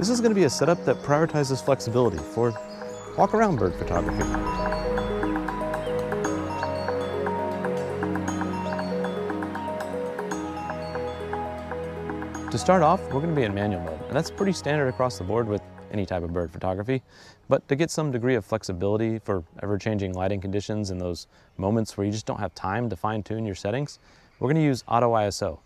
This is going to be a setup that prioritizes flexibility for walk-around bird photography. To start off, we're going to be in manual mode, and that's pretty standard across the board with any type of bird photography. But to get some degree of flexibility for ever-changing lighting conditions and those moments where you just don't have time to fine-tune your settings, we're going to use Auto ISO.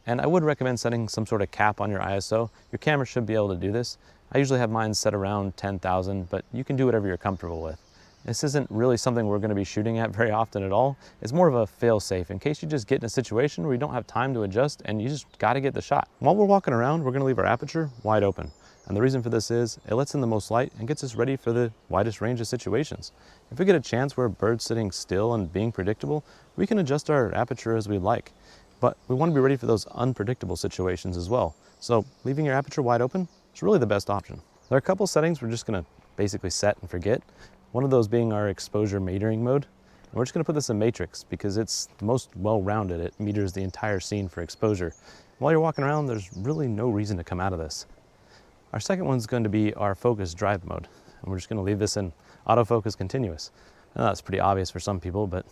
And I would recommend setting some sort of cap on your ISO. Your camera should be able to do this. I usually have mine set around 10,000, but you can do whatever you're comfortable with. This isn't really something we're going to be shooting at very often at all. It's more of a fail-safe in case you just get in a situation where you don't have time to adjust and you just got to get the shot. While we're walking around, we're going to leave our aperture wide open. And the reason for this is it lets in the most light and gets us ready for the widest range of situations. If we get a chance where a bird's sitting still and being predictable, we can adjust our aperture as we like. But we want to be ready for those unpredictable situations as well. So leaving your aperture wide open is really the best option. There are a couple settings we're just going to basically set and forget. One of those being our exposure metering mode. And we're just going to put this in matrix because it's the most well-rounded. It meters the entire scene for exposure. While you're walking around, there's really no reason to come out of this. Our second one's going to be our focus drive mode. And we're just going to leave this in autofocus continuous. Now, that's pretty obvious for some people, but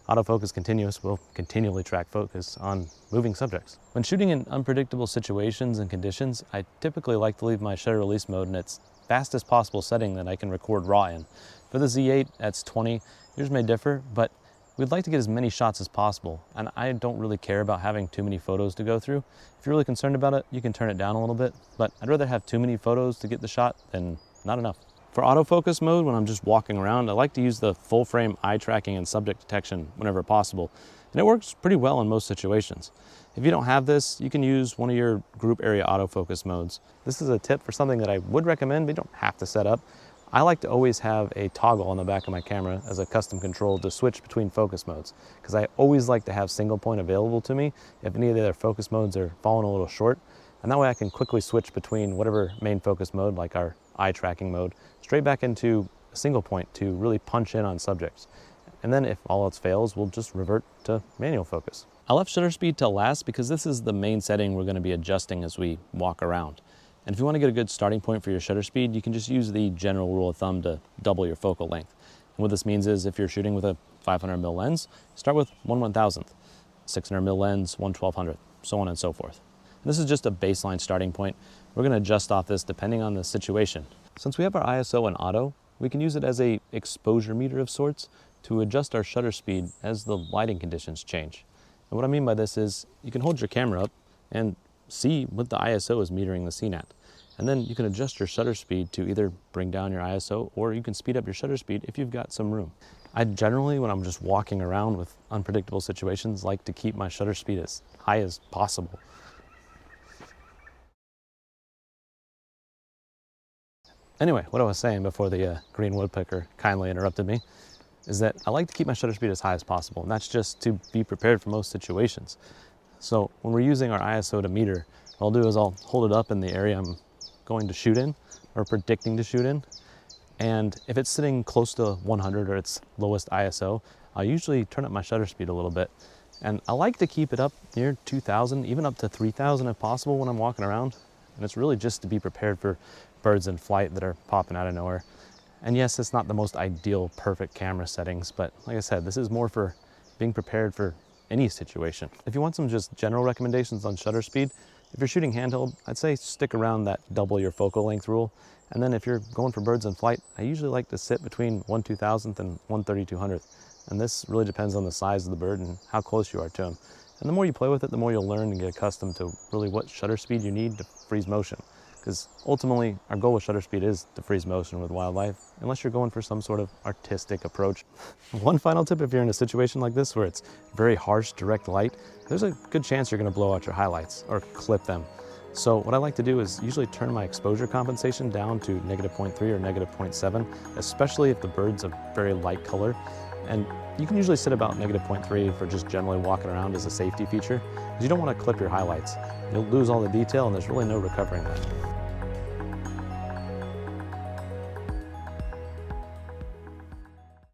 autofocus continuous will continually track focus on moving subjects. When shooting in unpredictable situations and conditions, I typically like to leave my shutter release mode in its fastest possible setting that I can record raw in. For the Z8, that's 20. Yours may differ, but we'd like to get as many shots as possible, and I don't really care about having too many photos to go through. If you're really concerned about it, you can turn it down a little bit, but I'd rather have too many photos to get the shot than not enough. For autofocus mode, when I'm just walking around, I like to use the full frame eye tracking and subject detection whenever possible, and it works pretty well in most situations. If you don't have this, you can use one of your group area autofocus modes. This is a tip for something that I would recommend, but you don't have to set up. I like to always have a toggle on the back of my camera as a custom control to switch between focus modes, because I always like to have single point available to me if any of the other focus modes are falling a little short, and that way I can quickly switch between whatever main focus mode, like our eye tracking mode, straight back into a single point to really punch in on subjects. And then if all else fails, we'll just revert to manual focus. I left shutter speed till last because this is the main setting we're going to be adjusting as we walk around. And if you want to get a good starting point for your shutter speed, you can just use the general rule of thumb to double your focal length. And what this means is if you're shooting with a 500mm lens, start with 1/1000th, 600mm lens, 1/1200th, so on and so forth. And this is just a baseline starting point. We're going to adjust off this depending on the situation. Since we have our ISO in auto, we can use it as a exposure meter of sorts to adjust our shutter speed as the lighting conditions change. And what I mean by this is you can hold your camera up and see what the ISO is metering the scene at. And then you can adjust your shutter speed to either bring down your ISO or you can speed up your shutter speed if you've got some room. I generally, when I'm just walking around with unpredictable situations, like to keep my shutter speed as high as possible. Anyway, what I was saying before the green woodpecker kindly interrupted me is that I like to keep my shutter speed as high as possible, and that's just to be prepared for most situations. So when we're using our ISO to meter, what I'll do is I'll hold it up in the area I'm going to shoot in or predicting to shoot in. And if it's sitting close to 100 or its lowest ISO, I'll usually turn up my shutter speed a little bit. And I like to keep it up near 2000, even up to 3000 if possible when I'm walking around. And it's really just to be prepared for birds in flight that are popping out of nowhere. And yes, it's not the most ideal, perfect camera settings, but like I said, this is more for being prepared for any situation. If you want some just general recommendations on shutter speed, if you're shooting handheld, I'd say stick around that double your focal length rule. And then if you're going for birds in flight, I usually like to sit between 1/2000th and 1/3200th. And this really depends on the size of the bird and how close you are to them. And the more you play with it, the more you'll learn and get accustomed to really what shutter speed you need to freeze motion. Because ultimately, our goal with shutter speed is to freeze motion with wildlife, unless you're going for some sort of artistic approach. One final tip, if you're in a situation like this where it's very harsh, direct light, there's a good chance you're going to blow out your highlights or clip them. So what I like to do is usually turn my exposure compensation down to -0.3 or -0.7, especially if the bird's a very light color. And you can usually sit about -0.3 for just generally walking around as a safety feature, because you don't want to clip your highlights. You'll lose all the detail and there's really no recovering that.